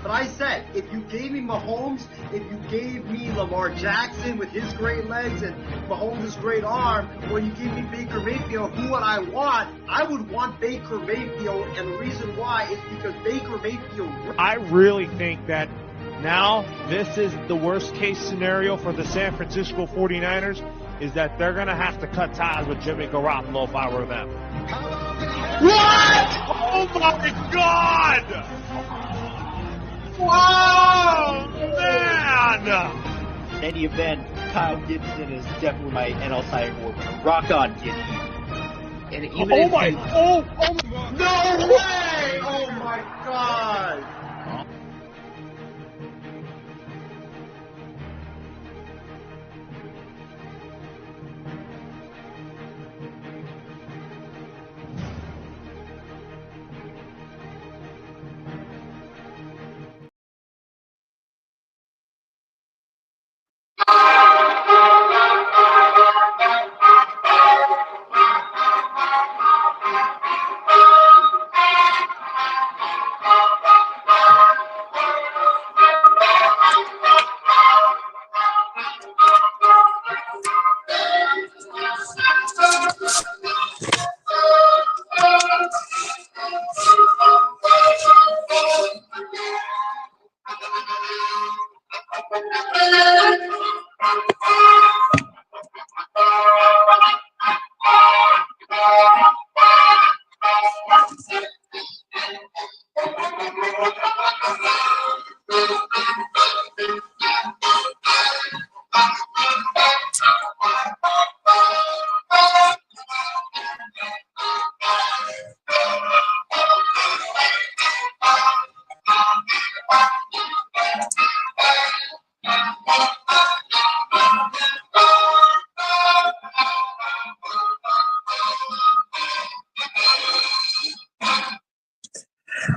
But I said, if you gave me Mahomes, if you gave me Lamar Jackson with his great legs and Mahomes' great arm, or you give me Baker Mayfield, who would I want? I would want Baker Mayfield, and the reason why is because Baker Mayfield... I really think that now this is the worst case scenario for the San Francisco 49ers, is that they're going to have to cut ties with Jimmy Garoppolo if I were them. What? Oh my God! Whoa, man! In any event, Kyle Gibson is definitely my NL Cy Young Award winner. Rock on, Gibby. And even no way! Oh my God!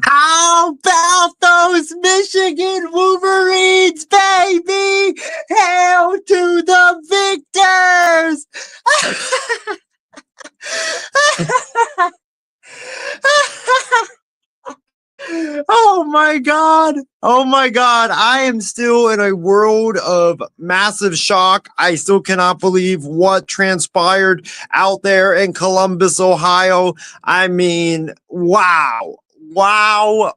How about those Michigan Wolverines, baby? Hail to the victors! Oh my God. Oh my God. I am still in a world of massive shock. I still cannot believe what transpired out there in Columbus, Ohio. I mean, wow. Wow.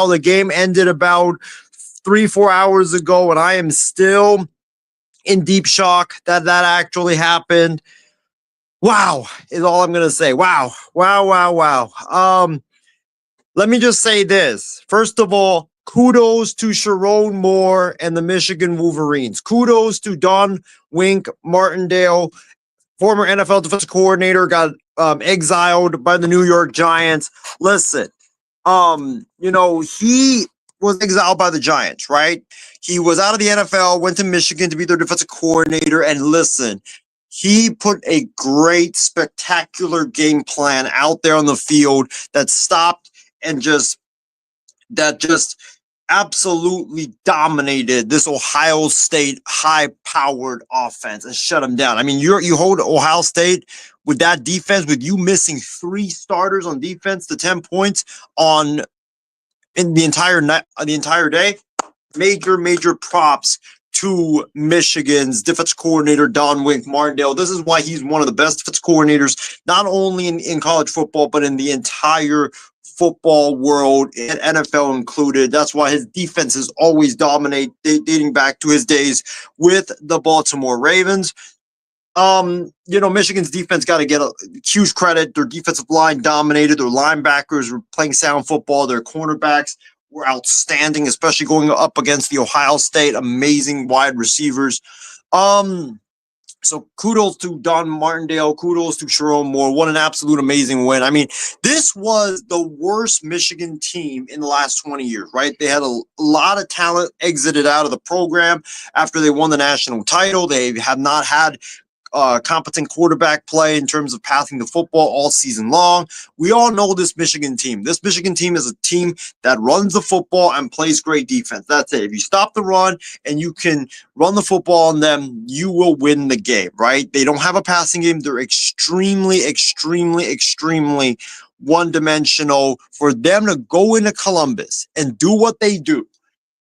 The game ended about 3-4 hours ago, and I am still in deep shock that actually happened. Wow is all I'm going to say. Wow. Let me just say this. First of all, kudos to Sharon Moore and the Michigan Wolverines. Kudos to Don Wink Martindale, former NFL defensive coordinator, got exiled by the New York Giants. Listen, he was exiled by the Giants, right? He was out of the NFL, went to Michigan to be their defensive coordinator, and listen, he put a great, spectacular game plan out there on the field that stopped and just absolutely dominated this Ohio State high-powered offense and shut them down. I mean, you hold Ohio State with that defense, with you missing 3 starters on defense to 10 points in the entire day. Major props to Michigan's defensive coordinator, Don Wink Martindale. This is why he's one of the best defensive coordinators, not only in college football, but in the entire football world, and NFL included. That's why his defenses always dominate, dating back to his days with the Baltimore Ravens. Michigan's defense got to get a huge credit. Their defensive line dominated. Their linebackers were playing sound football. Their cornerbacks were outstanding, especially going up against the Ohio State amazing wide receivers. So kudos to Don Martindale. Kudos to Sharon Moore. What an absolute amazing win. I mean, this was the worst Michigan team in the last 20 years, right? They had a lot of talent exited out of the program after they won the national title. They have not had competent quarterback play in terms of passing the football all season long. We all know this Michigan team. This Michigan team is a team that runs the football and plays great defense. That's it. If you stop the run and you can run the football on them, you will win the game, right? They don't have a passing game. They're extremely one-dimensional. For them to go into Columbus and do what they do,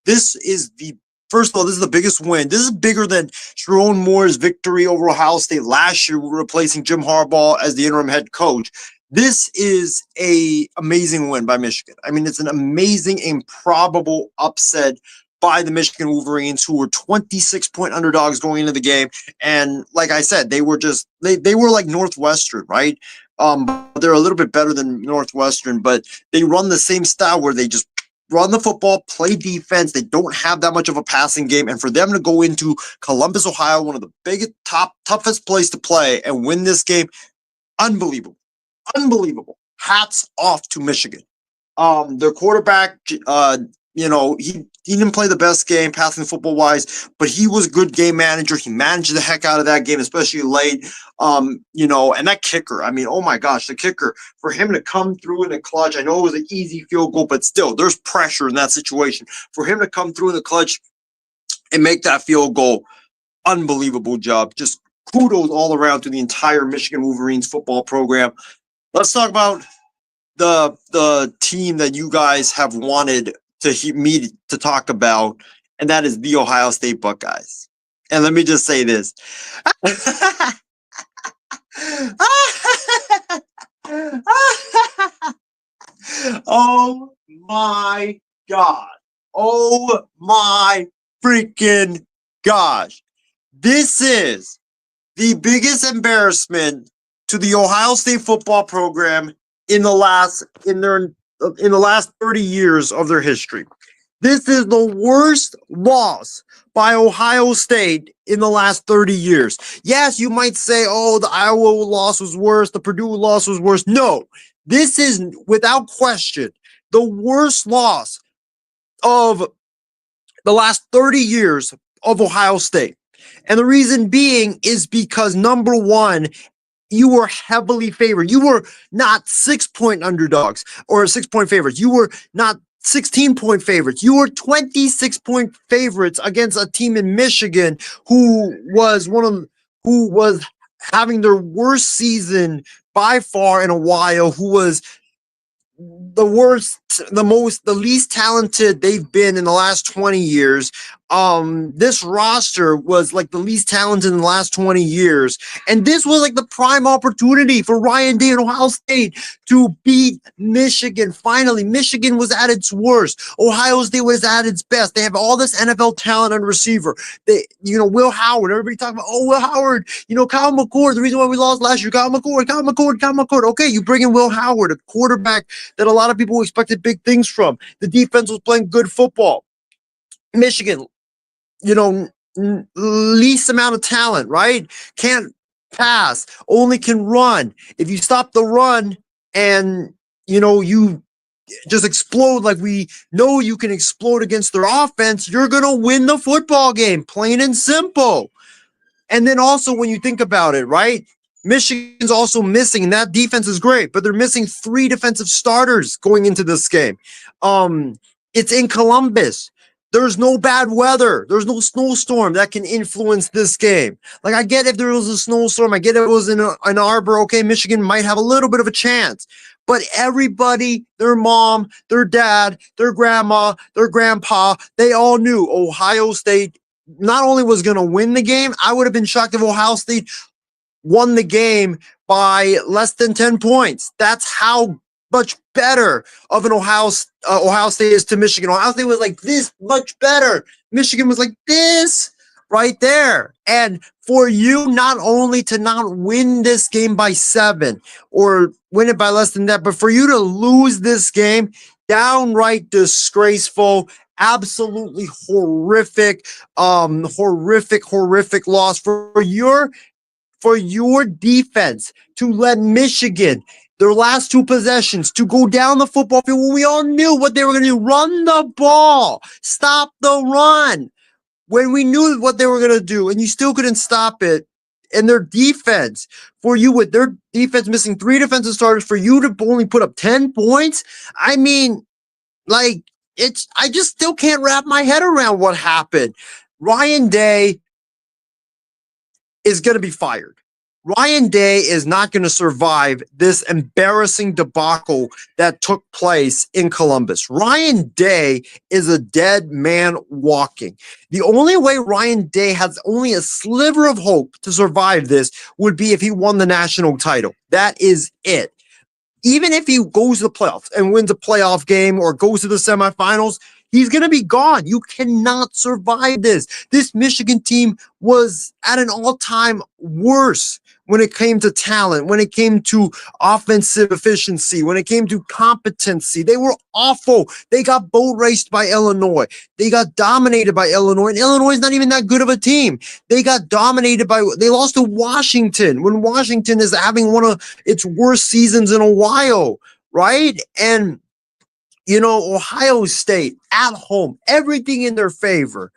this is the first of all, this is the biggest win. This is bigger than Sharon Moore's victory over Ohio State last year, replacing Jim Harbaugh as the interim head coach. This is a amazing win by Michigan. I mean, it's an amazing, improbable upset by the Michigan Wolverines, who were 26-point underdogs going into the game. And like I said, they were just they were like Northwestern, right? They're a little bit better than Northwestern, but they run the same style where they just run the football, play defense. They don't have that much of a passing game. And for them to go into Columbus, Ohio, one of the biggest, toughest place to play and win this game, unbelievable. Unbelievable. Hats off to Michigan. Their quarterback, he didn't play the best game passing football wise, but he was a good game manager. He managed the heck out of that game, especially late. And that kicker, I mean, oh my gosh, the kicker, for him to come through in the clutch, I know it was an easy field goal, but still, there's pressure in that situation. For him to come through in the clutch and make that field goal, unbelievable job. Just kudos all around to the entire Michigan Wolverines football program. Let's talk about the team that you guys have wanted me to talk about, and that is the Ohio State Buckeyes. And let me just say this. Oh my God. Oh my freaking gosh. This is the biggest embarrassment to the Ohio State football program in the last 30 years of their history. This is the worst loss by Ohio State in the last 30 years. Yes, you might say, oh, the Iowa loss was worse, the Purdue loss was worse. No, this is without question the worst loss of the last 30 years of Ohio State. And the reason being is because, number one, you were heavily favored. You were not 6-point underdogs or 6-point favorites. You were not 16-point favorites. You were 26-point favorites against a team in Michigan who was having their worst season by far in a while, who was the worst, the least talented they've been in the last 20 years. This roster was like the least talented in the last 20 years. And this was like the prime opportunity for Ryan Day and Ohio State to beat Michigan. Finally, Michigan was at its worst. Ohio State was at its best. They have all this NFL talent on receiver. Will Howard, everybody talking about, Will Howard, Kyle McCord, the reason why we lost last year, Kyle McCord. Okay, you bring in Will Howard, a quarterback that a lot of people expected big things from. The defense was playing good football. Michigan, least amount of talent, right? Can't pass, only can run. If you stop the run and, you just explode like we know you can explode against their offense, you're going to win the football game, plain and simple. And then also when you think about it, right? Michigan's also missing, and that defense is great, but they're missing 3 defensive starters going into this game. It's in Columbus. There's no bad weather. There's no snowstorm that can influence this game. Like, I get if there was a snowstorm, I get if it was in an arbor, okay, Michigan might have a little bit of a chance. But everybody, their mom, their dad, their grandma, their grandpa, they all knew Ohio State not only was going to win the game, I would have been shocked if Ohio State won the game by less than 10 points. That's how much better of an Ohio State is to Michigan. Ohio State was like this much better. Michigan was like this right there. And for you not only to not win this game by 7 or win it by less than that, but for you to lose this game, downright disgraceful, absolutely horrific loss for your defense to let Michigan, their last 2 possessions, to go down the football field when we all knew what they were going to do. Run the ball. Stop the run. When we knew what they were going to do and you still couldn't stop it, and their defense. For you, with their defense missing 3 defensive starters, for you to only put up 10 points, I mean, like, I just still can't wrap my head around what happened. Ryan Day is going to be fired. Ryan Day is not going to survive this embarrassing debacle that took place in Columbus. Ryan Day is a dead man walking. The only way Ryan Day has only a sliver of hope to survive this would be if he won the national title. That is it. Even if he goes to the playoffs and wins a playoff game or goes to the semifinals, he's going to be gone. You cannot survive this. This Michigan team was at an all-time worst when it came to talent, when it came to offensive efficiency, when it came to competency. They were awful. They got boat raced by Illinois. They got dominated by Illinois, and Illinois is not even that good of a team. They got dominated they lost to Washington when Washington is having one of its worst seasons in a while, right? And, Ohio State at home, everything in their favor.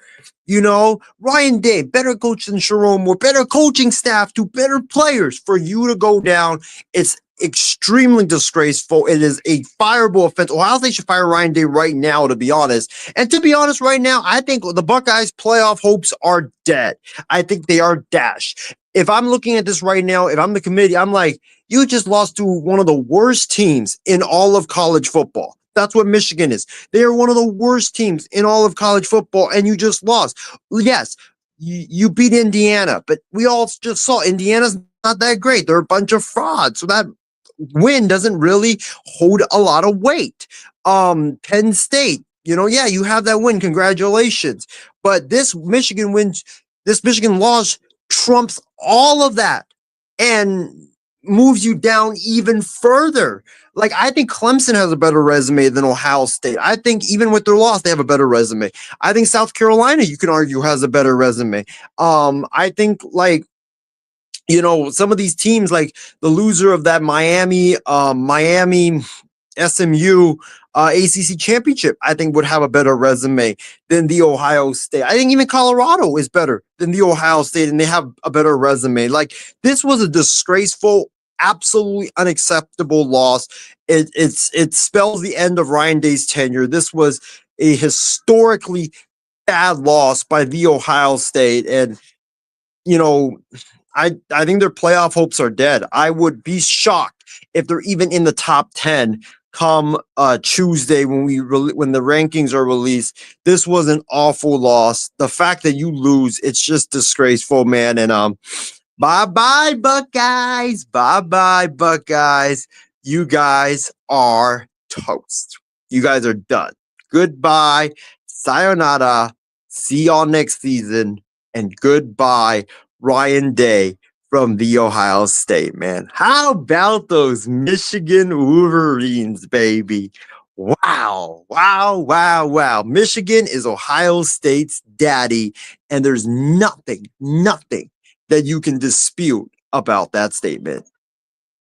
Ryan Day, better coach than Sharon Moore, better coaching staff to better players. For you to go down, it's extremely disgraceful. It is a fireable offense. Ohio State should fire Ryan Day right now, to be honest. And to be honest, right now, I think the Buckeyes' playoff hopes are dead. I think they are dashed. If I'm looking at this right now, if I'm the committee, I'm like, you just lost to one of the worst teams in all of college football. That's what Michigan is. They are one of the worst teams in all of college football, and you just lost. Yes, you beat Indiana, but we all just saw Indiana's not that great. They're a bunch of frauds. So that win doesn't really hold a lot of weight. Penn State, you have that win. Congratulations. But this Michigan loss trumps all of that and moves you down even further. Like, I think Clemson has a better resume than Ohio State. I think even with their loss, they have a better resume. I think South Carolina, you can argue, has a better resume. I think, some of these teams, like the loser of that Miami SMU ACC championship, I think would have a better resume than the Ohio State. I think even Colorado is better than the Ohio State, and they have a better resume. Like, this was a disgraceful, absolutely unacceptable loss. It spells the end of Ryan Day's tenure. This was a historically bad loss by the Ohio State, and I think their playoff hopes are dead. I would be shocked if they're even in the top 10 come Tuesday when the rankings are released. This was an awful loss. The fact that you lose, it's just disgraceful, man. And bye-bye, Buckeyes. Bye-bye, Buckeyes. You guys are toast. You guys are done. Goodbye. Sayonara. See y'all next season. And goodbye, Ryan Day from the Ohio State, man. How about those Michigan Wolverines, baby? Wow. Wow, wow, wow. Michigan is Ohio State's daddy, and there's nothing that you can dispute about that statement.